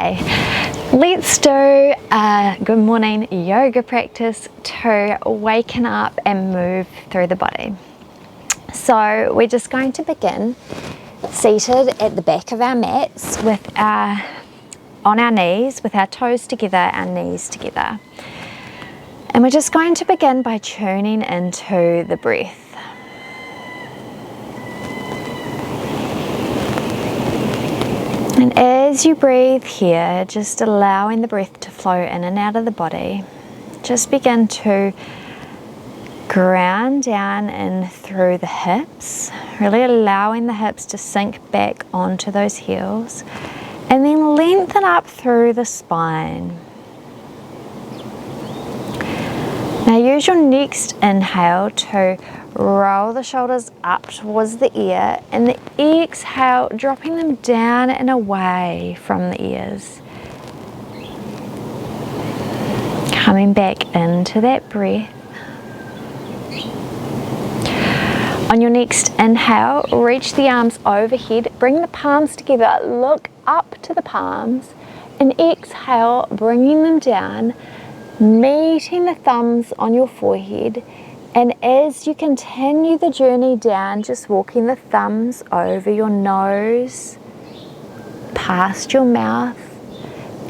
Okay, let's do a good morning yoga practice to waken up and move through the body. So we're just going to begin seated at the back of our mats on our knees, with our toes together, our knees together. And we're just going to begin by tuning into the breath. And as you breathe here, just allowing the breath to flow in and out of the body, just begin to ground down in through the hips, really allowing the hips to sink back onto those heels, and then lengthen up through the spine. Now use your next inhale to roll the shoulders up towards the ear, and the exhale dropping them down and away from the ears. Coming back into that breath. On your next inhale, reach the arms overhead, bring the palms together, look up to the palms, and exhale, bringing them down, meeting the thumbs on your forehead. And as you continue the journey down, just walking the thumbs over your nose, past your mouth,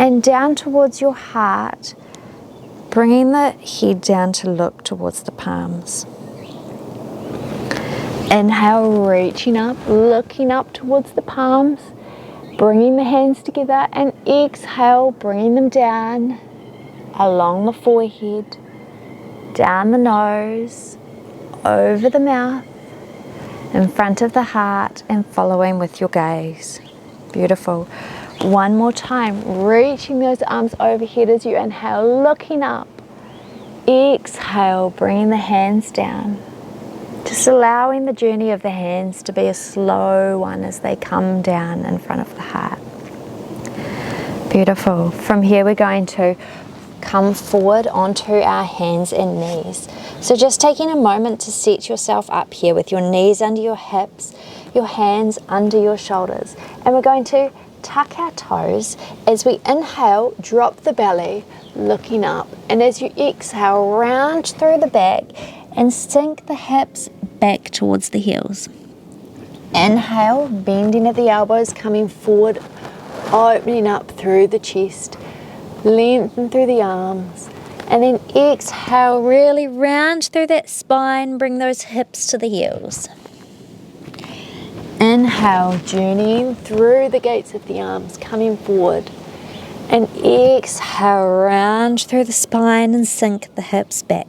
and down towards your heart, bringing the head down to look towards the palms. Inhale, reaching up, looking up towards the palms, bringing the hands together, and exhale, bringing them down along the forehead, down the nose, over the mouth, in front of the heart, and following with your gaze. Beautiful. One more time, reaching those arms overhead as you inhale, looking up. Exhale, bringing the hands down. Just allowing the journey of the hands to be a slow one as they come down in front of the heart. Beautiful. From here we're going to come forward onto our hands and knees. So just taking a moment to set yourself up here with your knees under your hips, your hands under your shoulders. And we're going to tuck our toes. As we inhale, drop the belly, looking up. And as you exhale, round through the back and sink the hips back towards the heels. Inhale, bending at the elbows, coming forward, opening up through the chest, lengthen through the arms, and then exhale, really round through that spine, bring those hips to the heels. Inhale, journeying through the gates of the arms, coming forward, and exhale, round through the spine and sink the hips back.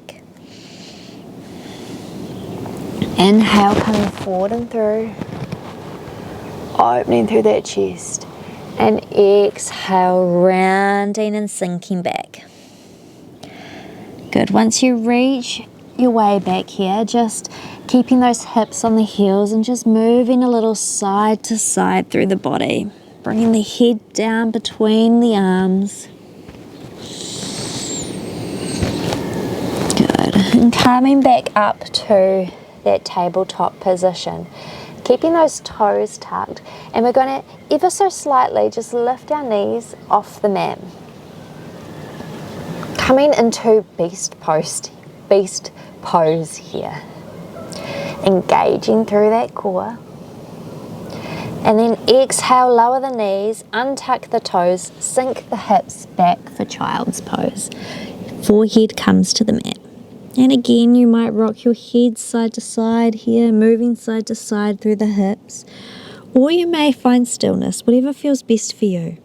Inhale, coming forward and through, opening through that chest, and exhale, rounding and sinking back. Good. Once you reach your way back here, just keeping those hips on the heels and just moving a little side to side through the body, bringing the head down between the arms. Good. And coming back up to that tabletop position, keeping those toes tucked, and we're going to ever so slightly just lift our knees off the mat, coming into beast pose here, engaging through that core, and then exhale, lower the knees, untuck the toes, sink the hips back for child's pose. Forehead comes to the mat. And again, you might rock your head side to side here, moving side to side through the hips. Or you may find stillness, whatever feels best for you.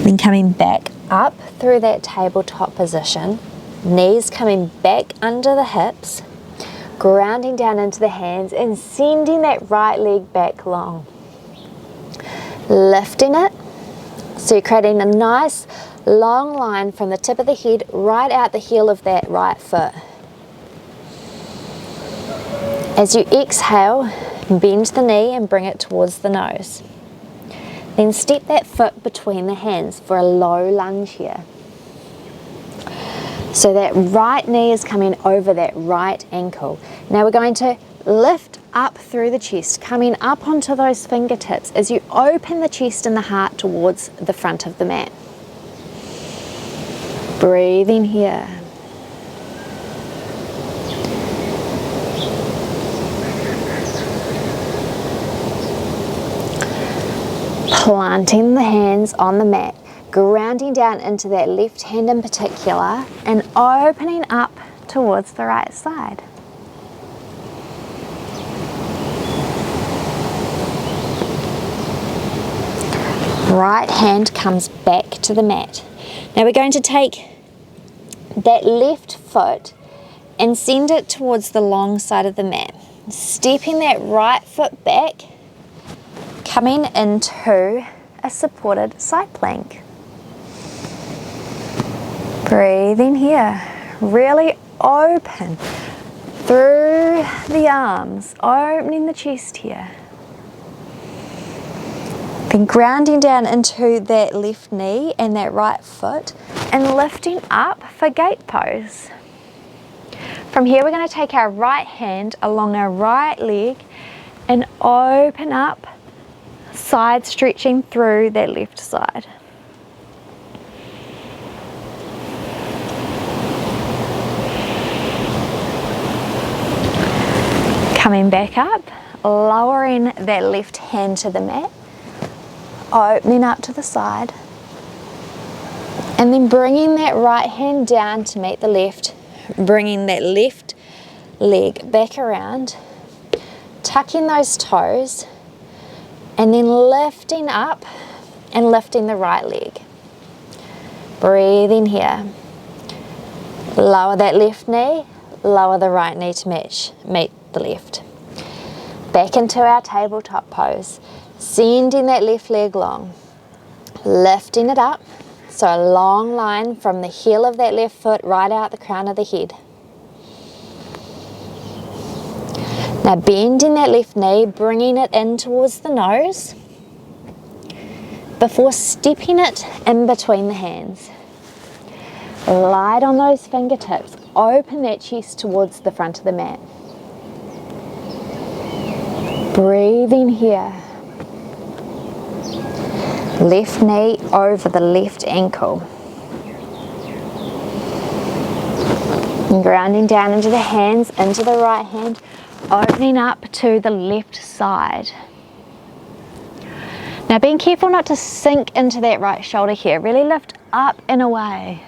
Then coming back up through that tabletop position, knees coming back under the hips, grounding down into the hands and sending that right leg back long. Lifting it, so you're creating a nice long line from the tip of the head right out the heel of that right foot. As you exhale, bend the knee and bring it towards the nose. Then step that foot between the hands for a low lunge here. So that right knee is coming over that right ankle. Now we're going to lift up through the chest, coming up onto those fingertips as you open the chest and the heart towards the front of the mat. Breathing here. Planting the hands on the mat, grounding down into that left hand in particular and opening up towards the right side. Right hand comes back to the mat. Now we're going to take that left foot and send it towards the long side of the mat. Stepping that right foot back, coming into a supported side plank. Breathing here, really open through the arms, opening the chest here. Then grounding down into that left knee and that right foot and lifting up for gate pose. From here we're going to take our right hand along our right leg and open up, side stretching through that left side. Coming back up, lowering that left hand to the mat, opening up to the side, and then bringing that right hand down to meet the left, bringing that left leg back around, tucking those toes, and then lifting up and lifting the right leg. Breathing here. Lower that left knee, lower the right knee to meet the left. Back into our tabletop pose. Sending that left leg long, lifting it up, so a long line from the heel of that left foot right out the crown of the head. Now bending that left knee, bringing it in towards the nose before stepping it in between the hands. Light on those fingertips, open that chest towards the front of the mat. Breathing here. Left knee over the left ankle. And grounding down into the hands, into the right hand, opening up to the left side. Now being careful not to sink into that right shoulder here. Really lift up and away.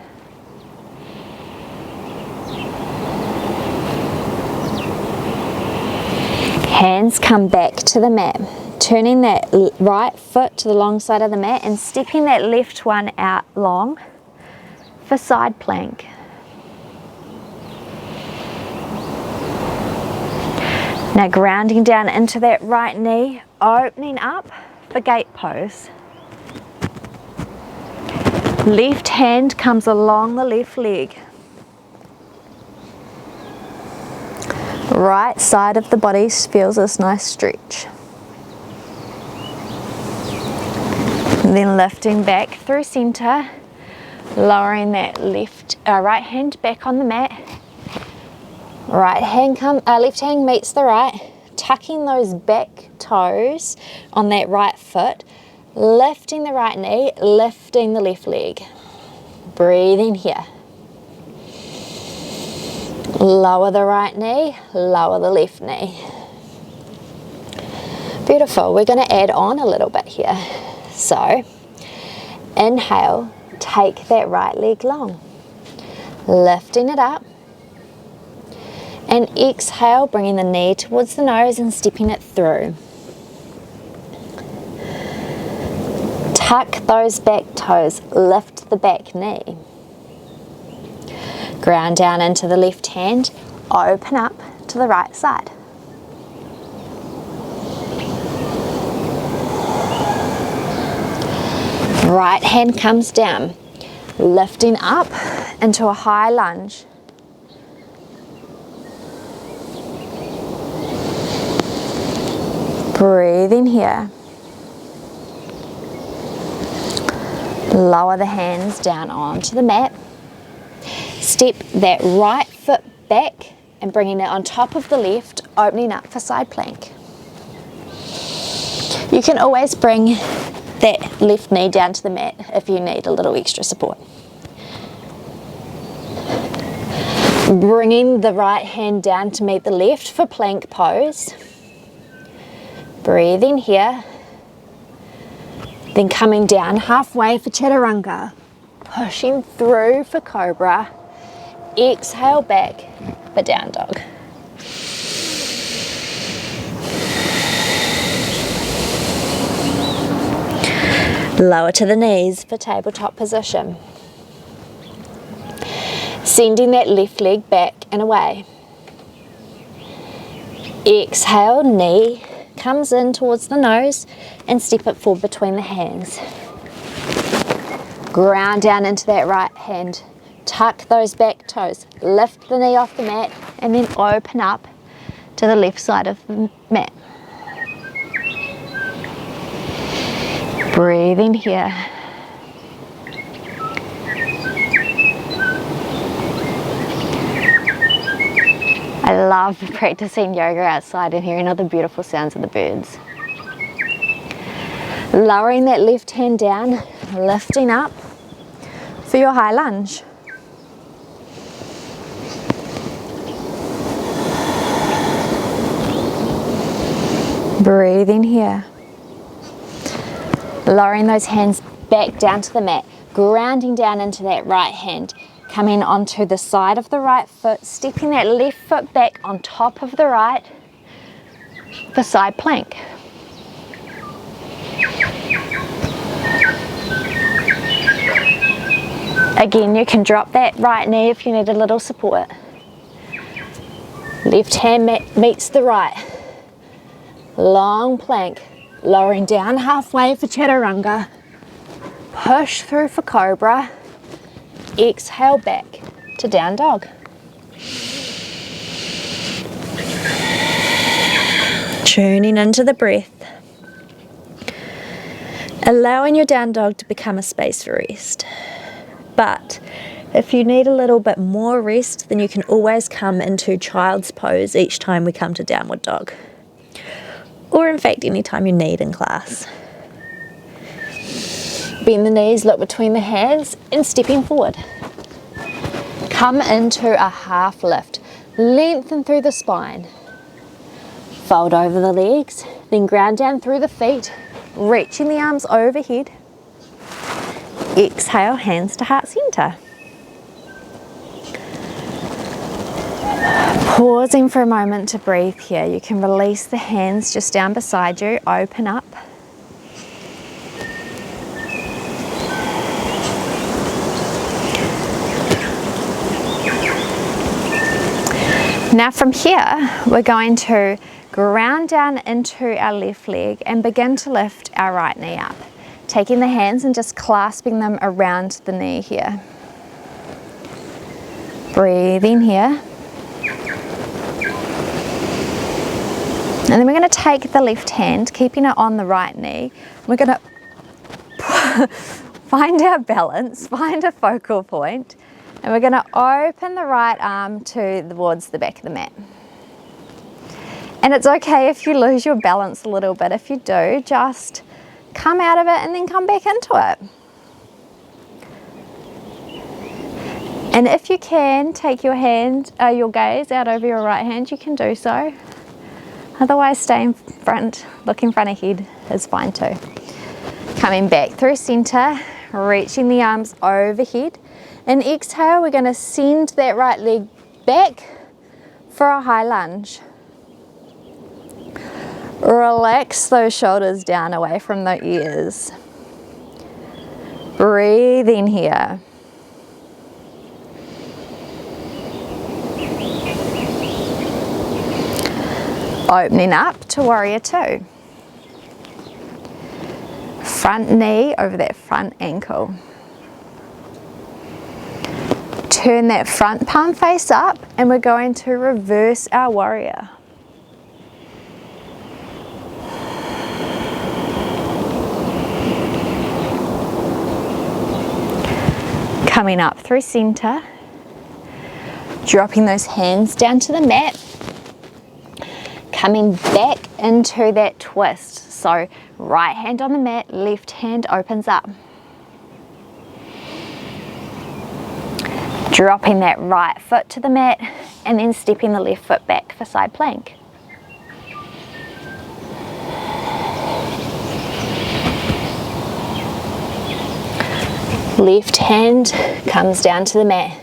Hands come back to the mat. Turning that right foot to the long side of the mat and stepping that left one out long for side plank. Now grounding down into that right knee, opening up for gate pose. Left hand comes along the left leg. Right side of the body feels this nice stretch. And then lifting back through center, lowering that right hand back on the mat. Left hand meets the right, tucking those back toes on that right foot, lifting the right knee, lifting the left leg. Breathing here. Lower the right knee, lower the left knee. Beautiful. We're going to add on a little bit here. So, inhale, take that right leg long, lifting it up, and exhale, bringing the knee towards the nose and stepping it through. Tuck those back toes, lift the back knee. Ground down into the left hand, open up to the right side. Right hand comes down, lifting up into a high lunge. Breathing here. Lower the hands down onto the mat. Step that right foot back and bringing it on top of the left, opening up for side plank. You can always bring that left knee down to the mat if you need a little extra support. Bringing the right hand down to meet the left for plank pose. Breathing here. Then coming down halfway for chaturanga. Pushing through for cobra. Exhale back for down dog. Lower to the knees for tabletop position. Sending that left leg back and away. Exhale, knee comes in towards the nose and step it forward between the hands. Ground down into that right hand. Tuck those back toes. Lift the knee off the mat and then open up to the left side of the mat. Breathing here. I love practicing yoga outside and hearing all the beautiful sounds of the birds. Lowering that left hand down, lifting up for your high lunge. Breathing here. Lowering those hands back down to the mat, grounding down into that right hand, coming onto the side of the right foot, stepping that left foot back on top of the right for side plank. Again, you can drop that right knee if you need a little support. Left hand meets the right. Long plank, lowering down halfway for chaturanga. Push through for cobra. Exhale back to down dog. Tuning into the breath. Allowing your down dog to become a space for rest. But if you need a little bit more rest, then you can always come into child's pose each time we come to downward dog. Or in fact, anytime you need in class. Bend the knees, look between the hands and stepping forward. Come into a half lift. Lengthen through the spine. Fold over the legs, then ground down through the feet, reaching the arms overhead. Exhale, hands to heart center. Pausing for a moment to breathe here. You can release the hands just down beside you, open up. Now from here, we're going to ground down into our left leg and begin to lift our right knee up. Taking the hands and just clasping them around the knee here. Breathing here. And then we're going to take the left hand, keeping it on the right knee. We're going to find our balance, find a focal point, and we're going to open the right arm towards the back of the mat. And it's okay if you lose your balance a little bit. If you do, just come out of it and then come back into it. And if you can, take your gaze out over your right hand, you can do so. Otherwise, stay in front, looking front ahead is fine too. Coming back through center, reaching the arms overhead. And exhale, we're going to send that right leg back for a high lunge. Relax those shoulders down away from the ears. Breathing here. Opening up to warrior two. Front knee over that front ankle. Turn that front palm face up and we're going to reverse our warrior. Coming up through center, Dropping those hands down to the mat. Coming back into that twist. So right hand on the mat, left hand opens up. Dropping that right foot to the mat and then stepping the left foot back for side plank. Left hand comes down to the mat,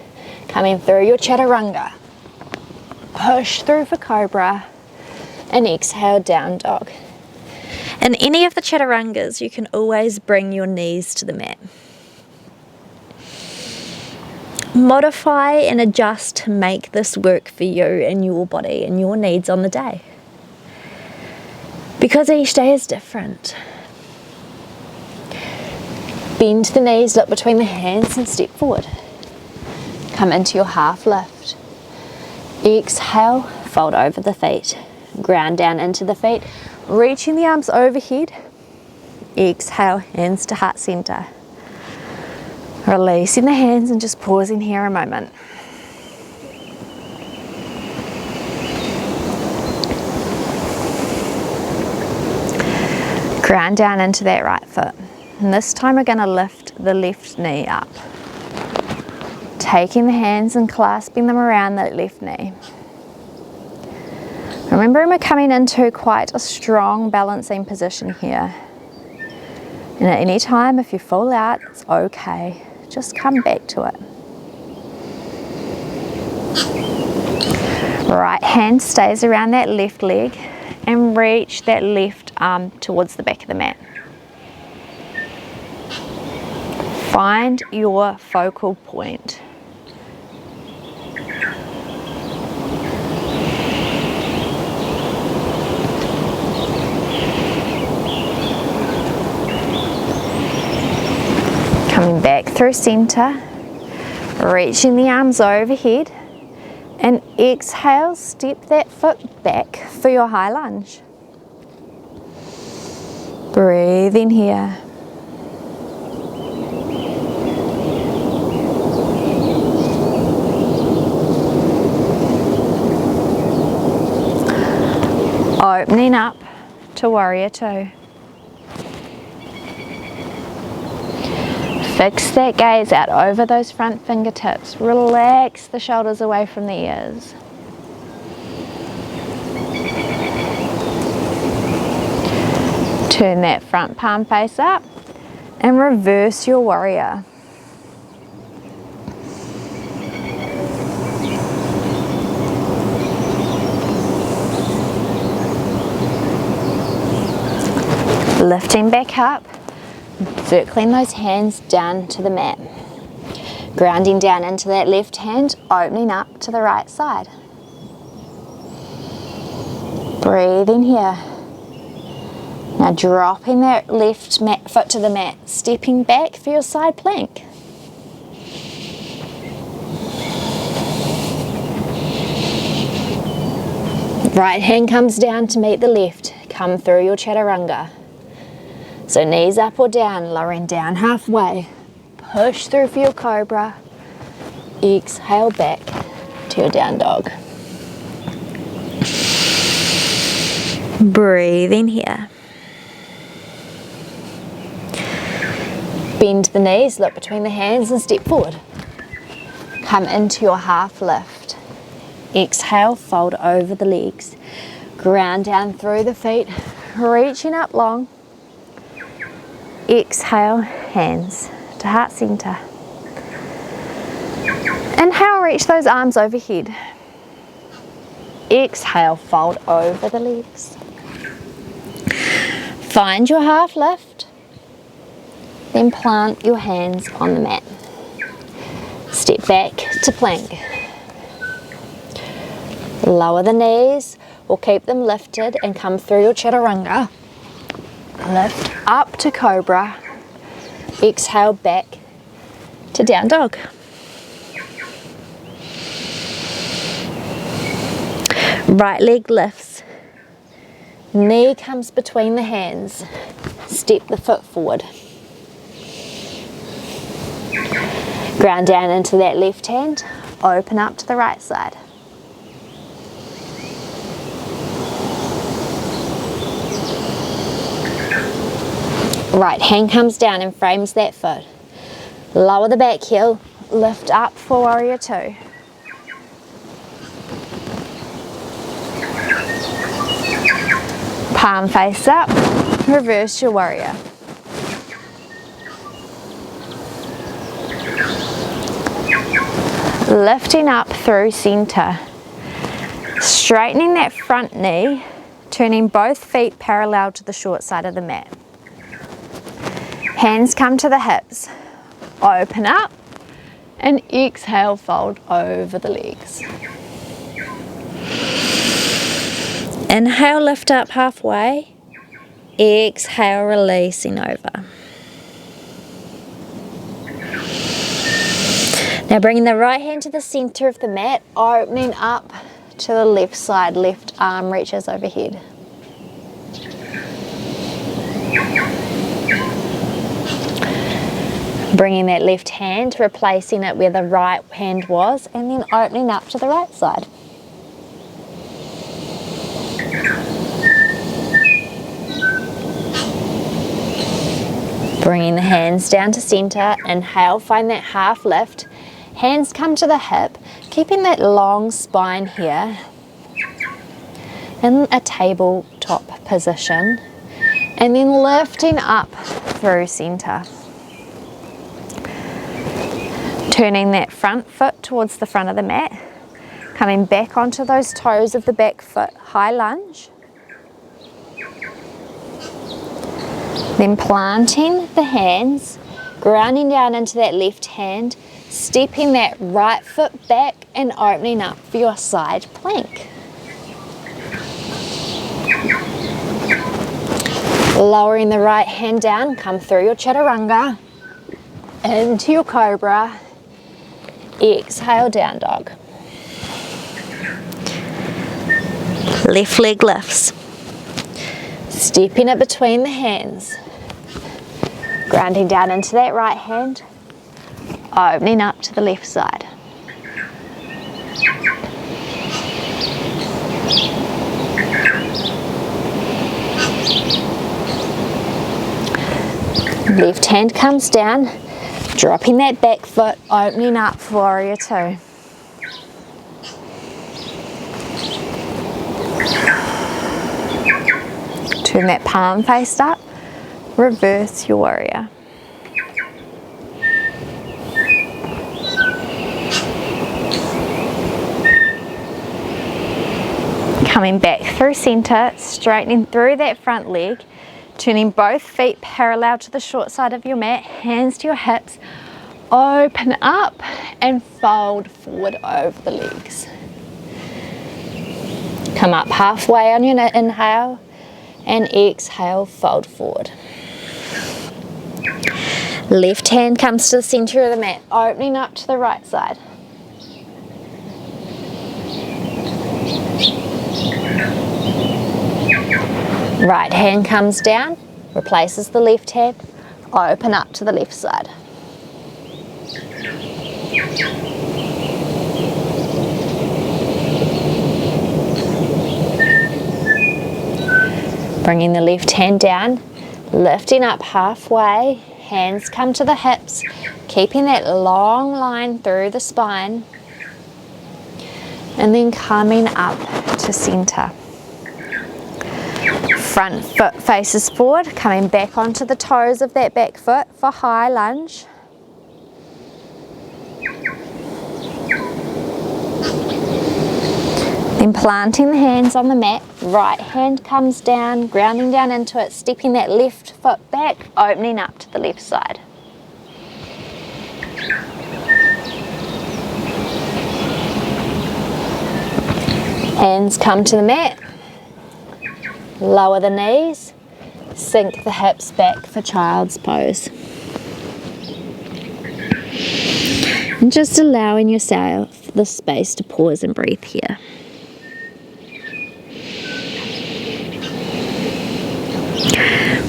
coming through your chaturanga. Push through for cobra and exhale, down dog. In any of the chaturangas, you can always bring your knees to the mat. Modify and adjust to make this work for you and your body and your needs on the day. Because each day is different. Bend the knees, look between the hands and step forward. Come into your half lift. Exhale, fold over the feet. Ground down into the feet, reaching the arms overhead. Exhale, hands to heart center. Releasing the hands and just pausing here a moment. Ground down into that right foot. And this time we're going to lift the left knee up. Taking the hands and clasping them around that left knee. Remembering we're coming into quite a strong balancing position here. And at any time, if you fall out, it's okay. Just come back to it. Right hand stays around that left leg and reach that left arm towards the back of the mat. Find your focal point. Coming back through center, reaching the arms overhead, and exhale, step that foot back for your high lunge. Breathe in here. Opening up to warrior two. Fix that gaze out over those front fingertips. Relax the shoulders away from the ears. Turn that front palm face up and reverse your warrior. Lifting back up. Circling those hands down to the mat. Grounding down into that left hand, opening up to the right side. Breathe in here. Now dropping that left foot to the mat, stepping back for your side plank. Right hand comes down to meet the left. Come through your chaturanga. So knees up or down, lowering down halfway. Push through for your cobra. Exhale back to your down dog. Breathe in here. Bend the knees, look between the hands and step forward. Come into your half lift. Exhale, fold over the legs. Ground down through the feet, reaching up long. Exhale, hands to heart center. Inhale, reach those arms overhead. Exhale, fold over the legs. Find your half lift. Then plant your hands on the mat. Step back to plank. Lower the knees or keep them lifted and come through your chaturanga. Lift up to cobra. Exhale back to down dog. Right leg lifts. Knee comes between the hands. Step the foot forward. Ground down into that left hand. open up to the right side. Right hand comes down and frames that foot. Lower the back heel, lift up for warrior two. Palm face up, reverse your warrior. Lifting up through center. Straightening that front knee, turning both feet parallel to the short side of the mat. Hands come to the hips. Open up and exhale, fold over the legs. Inhale, lift up halfway. Exhale, releasing over. Now bringing the right hand to the center of the mat, opening up to the left side, left arm reaches overhead. Bringing that left hand, replacing it where the right hand was, and then opening up to the right side. Bringing the hands down to center, inhale, find that half lift. Hands come to the hip, keeping that long spine here in a tabletop position, and then lifting up through center. Turning that front foot towards the front of the mat, coming back onto those toes of the back foot, high lunge. Then planting the hands, grounding down into that left hand, stepping that right foot back and opening up for your side plank. Lowering the right hand down, come through your chaturanga, into your cobra, exhale, down dog. Left leg lifts. Stepping it between the hands. Grounding down into that right hand, opening up to the left side. Left hand comes down, dropping that back foot, opening up for warrior two. Turn that palm face up, reverse your warrior. Coming back through center, straightening through that front leg, turning both feet parallel to the short side of your mat, hands to your hips, open up and fold forward over the legs. Come up halfway on your inhale and exhale, fold forward. Left hand comes to the center of the mat, opening up to the right side. Right hand comes down, replaces the left hand, open up to the left side. Bringing the left hand down, lifting up halfway, hands come to the hips, keeping that long line through the spine, and then coming up to center. Front foot faces forward, coming back onto the toes of that back foot for high lunge. Then planting the hands on the mat, right hand comes down, grounding down into it, stepping that left foot back, opening up to the left side. Hands come to the mat, lower the knees, sink the hips back for child's pose. And just allowing yourself the space to pause and breathe here.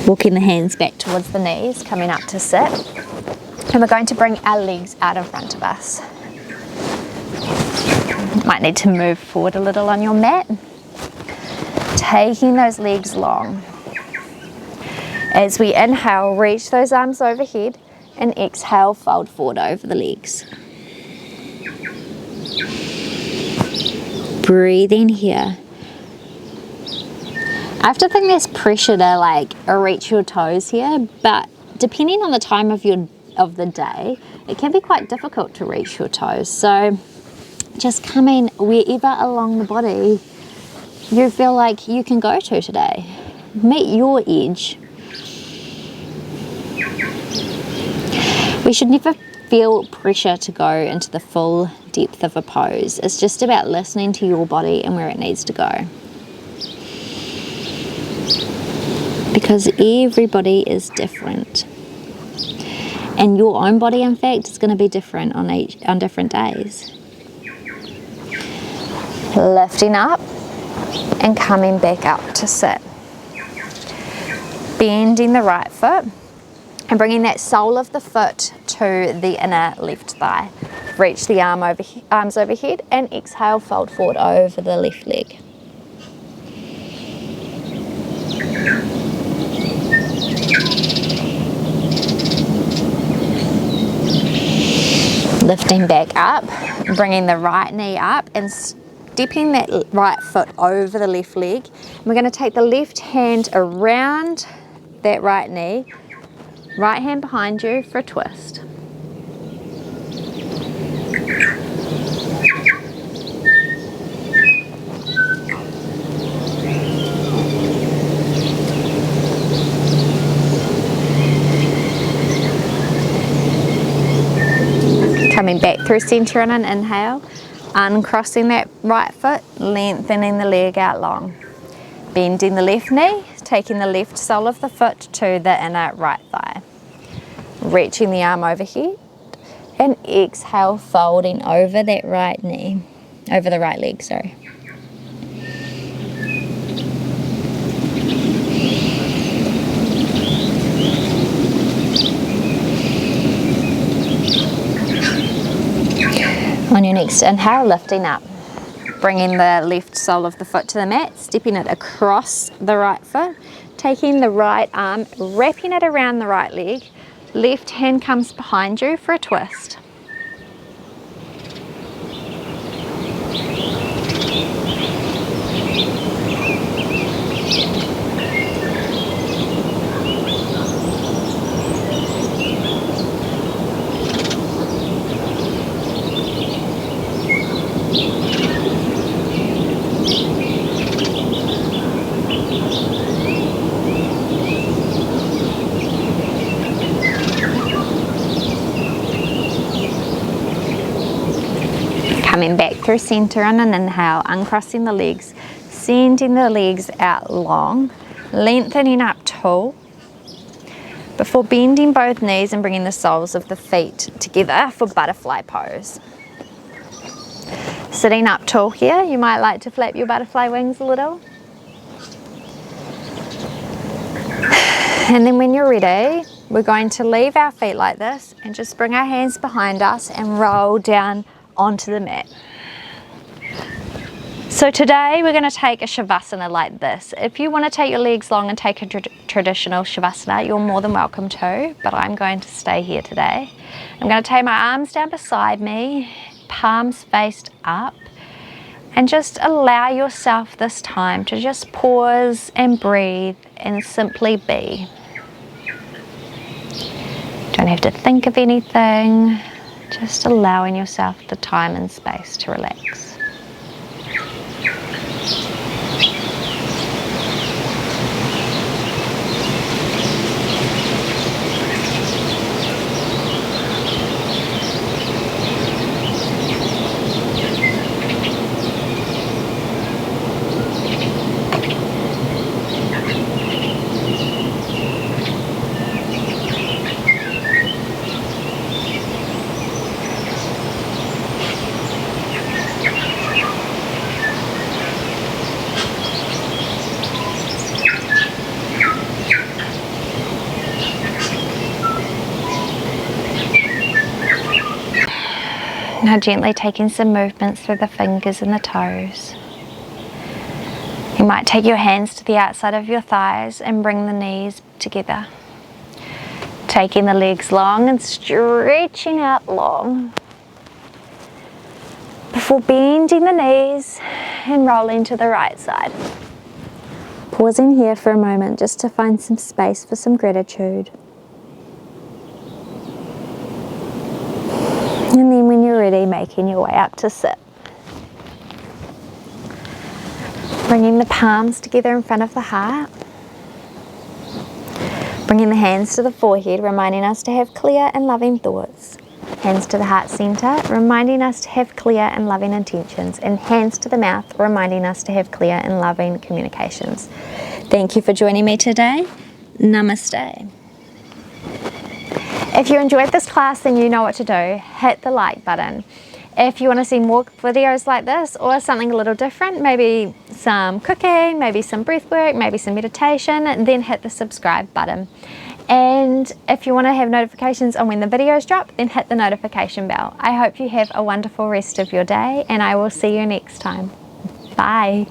Walking the hands back towards the knees, coming up to sit. And we're going to bring our legs out in front of us. Might need to move forward a little on your mat. Taking those legs long. As we inhale, reach those arms overhead, and exhale, fold forward over the legs. Breathe in here. I have to think there's pressure to reach your toes here, but depending on the time of the day, it can be quite difficult to reach your toes. So just coming wherever along the body you feel like you can go to today. Meet your edge. We should never feel pressure to go into the full depth of a pose. It's just about listening to your body and where it needs to go. Because everybody is different. And your own body, in fact, is going to be different on different days. Lifting up and coming back up to sit. Bending the right foot and bringing that sole of the foot to the inner left thigh. Reach the arms overhead and exhale, fold forward over the left leg. Lifting back up, bringing the right knee up and stepping that right foot over the left leg. And we're going to take the left hand around that right knee, right hand behind you for a twist. Coming back through center on an inhale, uncrossing that right foot, lengthening the leg out long. Bending the left knee, taking the left sole of the foot to the inner right thigh. Reaching the arm overhead and exhale, folding over that right knee, over the right leg, sorry. On your next inhale, lifting up, bringing the left sole of the foot to the mat, stepping it across the right foot, taking the right arm, wrapping it around the right leg, left hand comes behind you for a twist. Coming back through center on an inhale, uncrossing the legs, sending the legs out long, lengthening up tall, before bending both knees and bringing the soles of the feet together for butterfly pose. Sitting up tall here, you might like to flap your butterfly wings a little. And then when you're ready, we're going to leave our feet like this and just bring our hands behind us and roll down onto the mat. So today we're going to take a Shavasana like this. If you want to take your legs long and take a traditional Shavasana, you're more than welcome to, but I'm going to stay here today. I'm going to take my arms down beside me, palms faced up, and just allow yourself this time to just pause and breathe and simply be. Don't have to think of anything. Just allowing yourself the time and space to relax. Now gently taking some movements through the fingers and the toes. You might take your hands to the outside of your thighs and bring the knees together. Taking the legs long and stretching out long. Before bending the knees and rolling to the right side. Pausing here for a moment just to find some space for some gratitude. And then when you're ready, making your way up to sit. Bringing the palms together in front of the heart. Bringing the hands to the forehead, reminding us to have clear and loving thoughts. Hands to the heart center, reminding us to have clear and loving intentions. And hands to the mouth, reminding us to have clear and loving communications. Thank you for joining me today. Namaste. If you enjoyed this class, then you know what to do. Hit the like button. If you want to see more videos like this or something a little different, maybe some cooking, maybe some breath work, maybe some meditation, then hit the subscribe button. And if you want to have notifications on when the videos drop, then hit the notification bell. I hope you have a wonderful rest of your day, and I will see you next time. Bye.